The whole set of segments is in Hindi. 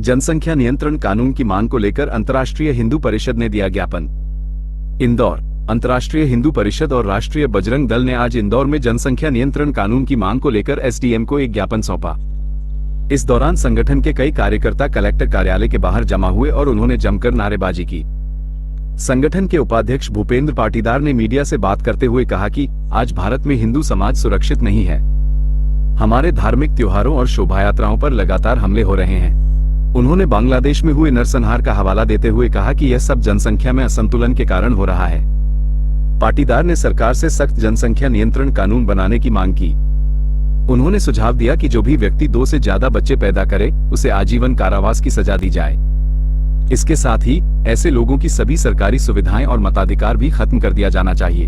जनसंख्या नियंत्रण कानून की मांग को लेकर अंतर्राष्ट्रीय हिंदू परिषद ने दिया ज्ञापन। इंदौर। अंतर्राष्ट्रीय हिंदू परिषद और राष्ट्रीय बजरंग दल ने आज इंदौर में जनसंख्या नियंत्रण कानून की मांग को लेकर एसडीएम को एक ज्ञापन सौंपा। इस दौरान संगठन के कई कार्यकर्ता कलेक्टर कार्यालय के बाहर जमा हुए और उन्होंने जमकर नारेबाजी की। संगठन के उपाध्यक्ष भूपेंद्र पाटीदार ने मीडिया से बात करते हुए कहा कि आज भारत में हिंदू समाज सुरक्षित नहीं है। हमारे धार्मिक त्योहारों और शोभायात्राओं पर लगातार हमले हो रहे हैं। उन्होंने बांग्लादेश में हुए नरसंहार का हवाला देते हुए कहा कि यह सब जनसंख्या में असंतुलन के कारण हो रहा है। पाटीदार ने सरकार से सख्त जनसंख्या नियंत्रण कानून बनाने की मांग की। उन्होंने सुझाव दिया कि जो भी व्यक्ति 2 से ज्यादा बच्चे पैदा करे उसे आजीवन कारावास की सजा दी जाए। इसके साथ ही ऐसे लोगों की सभी सरकारी सुविधाएं और मताधिकार भी खत्म कर दिया जाना चाहिए।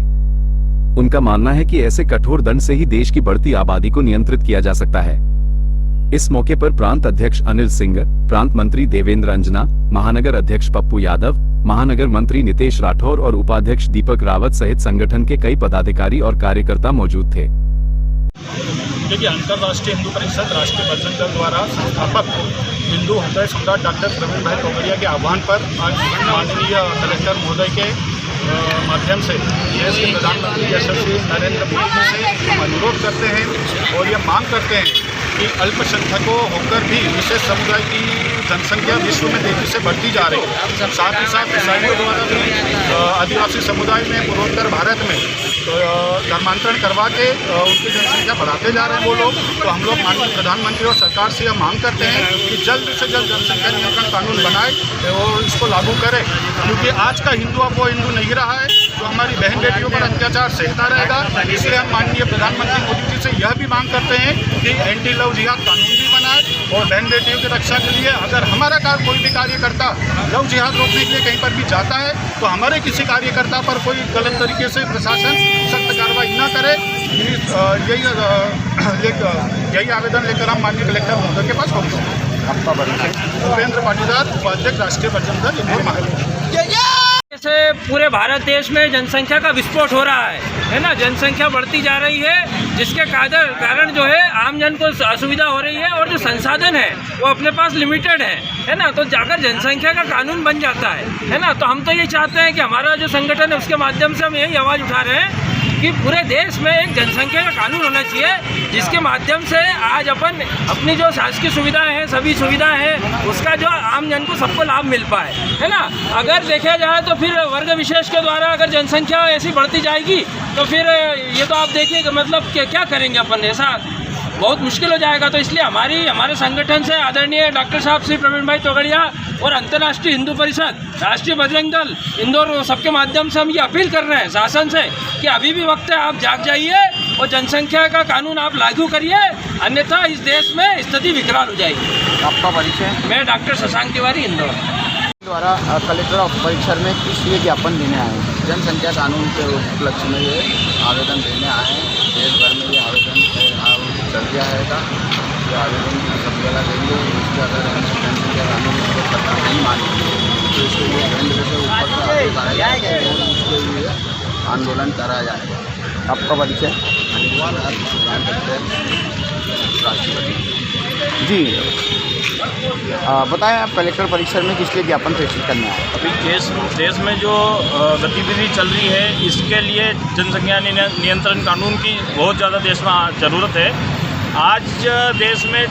उनका मानना है कि ऐसे कठोर दंड से ही देश की बढ़ती आबादी को नियंत्रित किया जा सकता है। इस मौके पर प्रांत अध्यक्ष अनिल सिंह, प्रांत मंत्री देवेंद्र अंजना, महानगर अध्यक्ष पप्पू यादव, महानगर मंत्री नितेश राठौर और उपाध्यक्ष दीपक रावत सहित संगठन के कई पदाधिकारी और कार्यकर्ता मौजूद थे। देखिए, अंतर्राष्ट्रीय हिंदू परिषद राष्ट्रीय बजरंग दल द्वारा संस्थापक हिंदू हृदय सम्राट डॉक्टर प्रवीण भाई तोगड़िया के आह्वान पर आज माननीय कलेक्टर महोदय के माध्यम से देश के प्रधानमंत्री यशस्वी नरेंद्र मोदी से हम अनुरोध करते हैं और यह मांग करते हैं कि अल्पसंख्यकों होकर भी विशेष समुदाय की जनसंख्या विश्व में तेजी से बढ़ती जा रही है। साथ ही साथ ईसाइयों द्वारा भी आदिवासी समुदाय में पूर्वोत्तर भारत में धर्मांतरण करवा के उनकी जनसंख्या बढ़ाते जा रहे हैं वो लोग। तो हम लोग माननीय प्रधानमंत्री और सरकार से यह मांग करते हैं कि जल्द से जल्द जनसंख्या नियंत्रण कानून बनाए और इसको लागू करें, क्योंकि आज का हिंदू अब वो हिंदू नहीं रहा है जो हमारी बहन बेटियों पर अत्याचार सहता रहेगा। इसलिए हम माननीय प्रधानमंत्री मोदी जी से यह भी मांग करते हैं कि एंटी लव जिहाद कानून भी बनाए और बहन बेटियों की रक्षा के लिए अगर हमारा कोई भी कार्यकर्ता लव जिहाद रोकने के लिए कहीं पर भी जाता है तो हमारे किसी कार्यकर्ता पर कोई गलत तरीके से प्रशासन सख्त कार्रवाई न करे। यही आवेदन लेकर हम माननीय कलेक्टर महोदय के पास पहुँचे। आपका भूपेंद्र पाटीदार, उपाध्यक्ष राष्ट्रीय बजरंग दल इंदौर महानगर। से पूरे भारत देश में जनसंख्या का विस्फोट हो रहा है ना। जनसंख्या बढ़ती जा रही है, जिसके कारण जो है आम जन को असुविधा हो रही है और जो संसाधन है वो अपने पास लिमिटेड है ना। तो जाकर जनसंख्या का कानून बन जाता है ना। तो हम तो ये चाहते हैं कि हमारा जो संगठन है उसके माध्यम से हम यही आवाज़ उठा रहे हैं कि पूरे देश में एक जनसंख्या का कानून होना चाहिए, जिसके माध्यम से आज अपनी जो शासकीय सुविधाएं हैं, सभी सुविधाएं हैं, उसका जो आम जन को सबको लाभ मिल पाए, है ना। अगर देखा जाए तो फिर वर्ग विशेष के द्वारा अगर जनसंख्या ऐसी बढ़ती जाएगी तो फिर ये तो आप देखिए मतलब क्या करेंगे अपन, ऐसा बहुत मुश्किल हो जाएगा। तो इसलिए हमारे संगठन से आदरणीय डॉक्टर साहब श्री प्रवीण भाई तोगड़िया और अंतर्राष्ट्रीय हिंदू परिषद, राष्ट्रीय बजरंग दल इंदौर सबके माध्यम से हम ये अपील कर रहे हैं शासन से कि अभी भी वक्त है, आप जाग जाइए और जनसंख्या का कानून आप लागू करिए, अन्यथा इस देश में स्थिति विकराल हो जाएगी। आपका परिचय? मैं डॉक्टर शशांक तिवारी, इंदौर। द्वारा कलेक्टर ऑफ परिसर में किस लिए ज्ञापन देने आए? जनसंख्या कानून के उपलक्ष्य में ये आवेदन देने आए हैं। देश भर में ये आवेदन चल गया है, ये आवेदन सब जगह देंगे। इसके अगर जनसंख्या कानून को सरकार नहीं मानेगी तो इसके लिए केंद्र से ऊपर इसके लिए आंदोलन करा जाएगा। आपका परिचय? जी बताएं, आप कलेक्टर परिसर में किस लिए ज्ञापन प्रेषित करने आए? अभी देश में जो गतिविधि चल रही है इसके लिए जनसंख्या नियंत्रण कानून की बहुत ज़्यादा देश में ज़रूरत है। आज देश में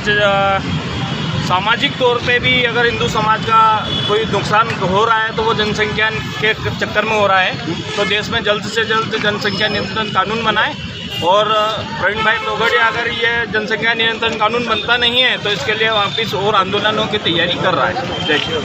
सामाजिक तौर पे भी अगर हिंदू समाज का कोई नुकसान हो रहा है तो वो जनसंख्या के चक्कर में हो रहा है। तो देश में जल्द से जल्द जनसंख्या नियंत्रण कानून बनाए और प्रवीण भाई तोगड़िया अगर ये जनसंख्या नियंत्रण कानून बनता नहीं है तो इसके लिए वापस और आंदोलनों की तैयारी कर रहा है। जय श्री राम।